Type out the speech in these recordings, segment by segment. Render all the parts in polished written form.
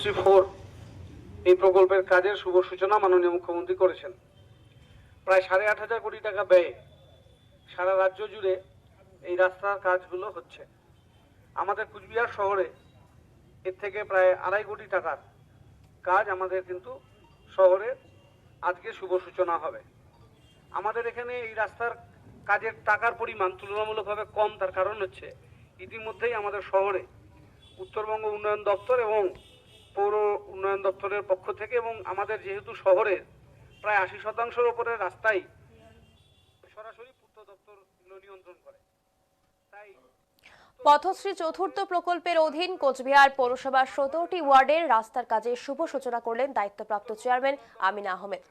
পথশ্রী 4 এই প্রকল্পের কাজের শুভ সূচনা মাননীয় মুখ্যমন্ত্রী করেছেন। প্রায় 8,500 কোটি টাকা ব্যয়ে সারা রাজ্য জুড়ে এই রাস্তার কাজগুলো হচ্ছে। আমাদের কুচবিহার শহরে এর থেকে প্রায় 2.5 কোটি টাকার কাজ আমাদের কিন্তু শহরে আজকে শুভ সূচনা হবে। আমাদের এখানে এই রাস্তার কাজের টাকার পরিমাণ তুলনামূলকভাবে কম, তার কারণ হচ্ছে ইতিমধ্যেই আমাদের শহরে উত্তরবঙ্গ উন্নয়ন দপ্তর এবং পৌর উন্নয়ন দপ্তরের পক্ষ থেকে এবং আমাদের যেহেতু শহরের প্রায় 80% উপরে রাস্তাই সরাসরি পূর্ত দপ্তর নিয়ন্ত্রণ করে, তাই পথশ্রী চতুর্থ প্রকল্পের অধীন কোচবিহার পৌরসভার 17টি ওয়ার্ডের রাস্তার কাজের শুভ সূচনা করলেন দায়িত্বপ্রাপ্ত চেয়ারম্যান আমিনা আহমেদ।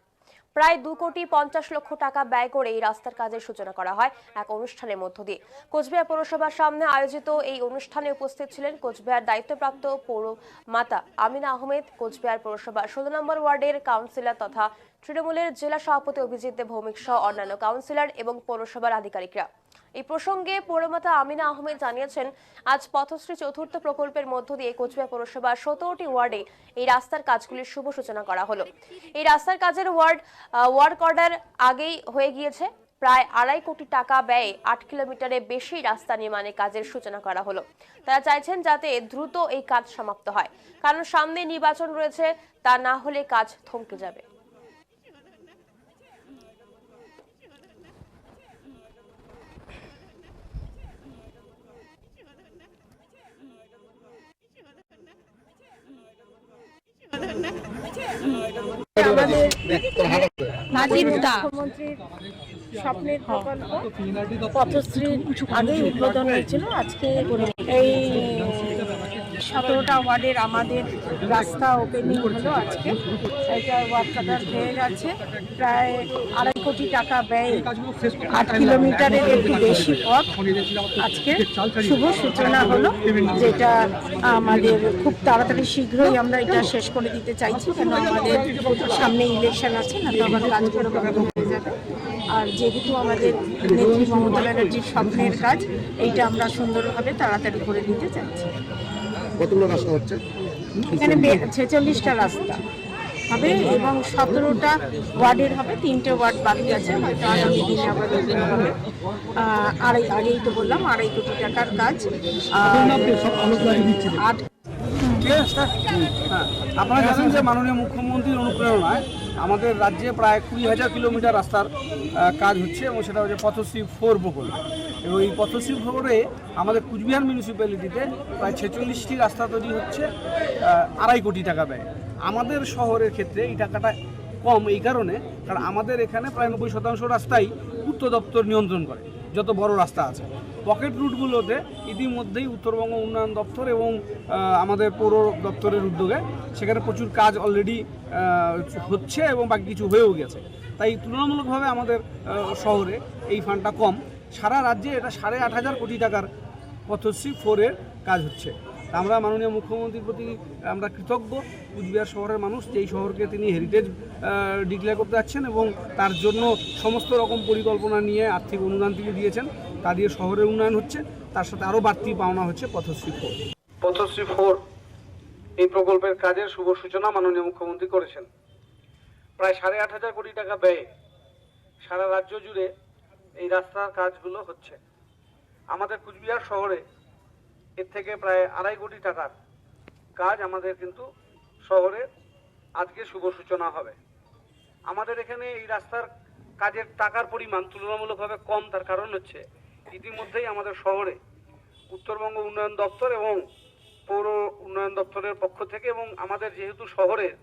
প্রায় 2,50,00,000 টাকা ব্যয় করে এই রাস্তার কাজের সূচনা করা হয় এক অনুষ্ঠানের মধ্য দিয়ে। কোচবিহার পৌরসভার সামনে আয়োজিত এই অনুষ্ঠানে উপস্থিত ছিলেন কোচবিহার দায়িত্বপ্রাপ্ত পৌরমাতা আমিনা আহমেদ, কোচবিহার পৌরসভার 16 নম্বর ওয়ার্ডের কাউন্সিলর তথা তৃণমূলের জেলা সভাপতি অভিজিৎ দেব ভৌমিক সহ অন্যান্য কাউন্সিলর এবং পৌরসভার আধিকারিকরা। এই প্রসঙ্গে পৌরমাতা আমিনা আহমেদ জানিয়েছেন, আজ পথশ্রী চতুর্থ প্রকল্পের মধ্য দিয়ে কোচবিহার পৌরসভার 17টি ওয়ার্ডে এই রাস্তার কাজগুলির শুভ সূচনা করা হলো। এই রাস্তার কাজের ওয়ার্ক অর্ডার আগেই হয়ে গিয়েছে। প্রায় 2.5 কোটি টাকা ব্যয়ে 8 কিলোমিটারের বেশি রাস্তা নির্মাণের কাজের সূচনা করা হলো। তারা চাইছেন যাতে দ্রুত এই কাজ সমাপ্ত হয়, কারণ সামনে নির্বাচন রয়েছে, তা না হলে কাজ থমকে যাবে। আমাদের মুখ্যমন্ত্রীর স্বপ্নের প্রকল্প পথশ্রীর আগেই উদ্বোধন হয়েছিল। আজকে এই 17টা ওয়ার্ডের আমাদের রাস্তা ওপেনিং হলো। আজকে এটা ওয়ার্ক অর্ডার হয়ে গেছে। প্রায় 2.5 কোটি টাকা ব্যয়ে 8 কিলোমিটারের একটু বেশি পথ আজকে শুভ সূচনা হলো, যেটা আমাদের খুব তাড়াতাড়ি শীঘ্রই আমরা এটা শেষ করে দিতে চাইছি, কেন আমাদের সামনে ইলেকশন আছে, না তো আবার কাজগুলো হয়ে যাবে। আর যেহেতু আমাদের নেত্রী মমতা ব্যানার্জির স্বপ্নের কাজ, এইটা আমরা সুন্দরভাবে তাড়াতাড়ি করে দিতে চাইছি। কতগুলো রাস্তা হচ্ছে? এখানে 46টা রাস্তা হবে এবং 17টা ওয়ার্ডের হবে। 3টে ওয়ার্ড বাকি আছে, হয়তো আগামী দিনে আবার ওপেন হবে। আগেই তো বললাম 2.5 কোটি টাকার কাজ। আপনারা জানেন যে মাননীয় মুখ্যমন্ত্রীর অনুপ্রেরণায় আমাদের রাজ্যে প্রায় 20,000 কিলোমিটার রাস্তার কাজ হচ্ছে এবং সেটা হচ্ছে পথশ্রী 4 প্রকল্প। এবং এই পথশ্রী 4-এ আমাদের কুচবিহার মিউনিসিপ্যালিটিতে প্রায় 46টি রাস্তা তৈরি হচ্ছে 2.5 কোটি টাকা ব্যয়। আমাদের শহরের ক্ষেত্রে এই টাকাটা কম এই কারণে, কারণ আমাদের এখানে প্রায় 90% রাস্তাই পূর্ত দপ্তর নিয়ন্ত্রণ করে, যত বড় রাস্তা আছে। পকেট রুটগুলোতে ইতিমধ্যেই উত্তরবঙ্গ উন্নয়ন দপ্তর এবং আমাদের পৌর দপ্তরের উদ্যোগে সেখানে প্রচুর কাজ অলরেডি হচ্ছে এবং বাকি কিছু হয়েও গেছে। তাই তুলনামূলকভাবে আমাদের শহরে এই ফান্ডটা কম। সারা রাজ্যে এটা 8,500 কোটি টাকার পথশ্রী 4-এর কাজ হচ্ছে। আমরা মাননীয় মুখ্যমন্ত্রীর প্রতি আমরা কৃতজ্ঞ, কুচবিহার শহরের মানুষ, যে এই শহরকে তিনি হেরিটেজ ডিক্লেয়ার করতে যাচ্ছেন এবং তার জন্য সমস্ত রকম পরিকল্পনা নিয়ে আর্থিক অনুদান তিনি দিয়েছেন। তা দিয়ে শহরের উন্নয়ন হচ্ছে, তার সাথে আরও বাড়তি পাওনা হচ্ছে পথশ্রী 4। পথশ্রী 4 এই প্রকল্পের কাজের শুভ সূচনা মাননীয় মুখ্যমন্ত্রী করেছেন। প্রায় 8,500 কোটি টাকা ব্যয়ে সারা রাজ্য জুড়ে এই রাস্তার কাজগুলো হচ্ছে। আমাদের কুচবিহার শহরে এর থেকে প্রায় 2.5 কোটি টাকার কাজ আমাদের কিন্তু শহরে আজকে শুভ সূচনা হবে। আমাদের এখানে এই রাস্তার কাজের টাকার পরিমাণ তুলনামূলকভাবে কম, তার কারণ হচ্ছে ইতিমধ্যেই আমাদের শহরে উত্তরবঙ্গ উন্নয়ন দপ্তর এবং পৌর উন্নয়ন দপ্তরের পক্ষ থেকে এবং আমাদের যেহেতু শহরের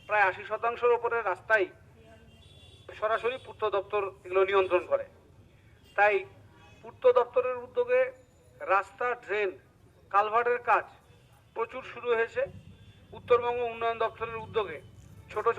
প্রায় 80% উপরে রাস্তাই সরাসরি পূর্ত দপ্তর এগুলো নিয়ন্ত্রণ করে, তাই পূর্ত দপ্তরের উদ্যোগে রাস্তা, ড্রেন, কালভার্টের কাজ প্রচুর শুরু হয়েছে। উত্তরবঙ্গ উন্নয়ন দপ্তরের উদ্যোগে ছোট ছোট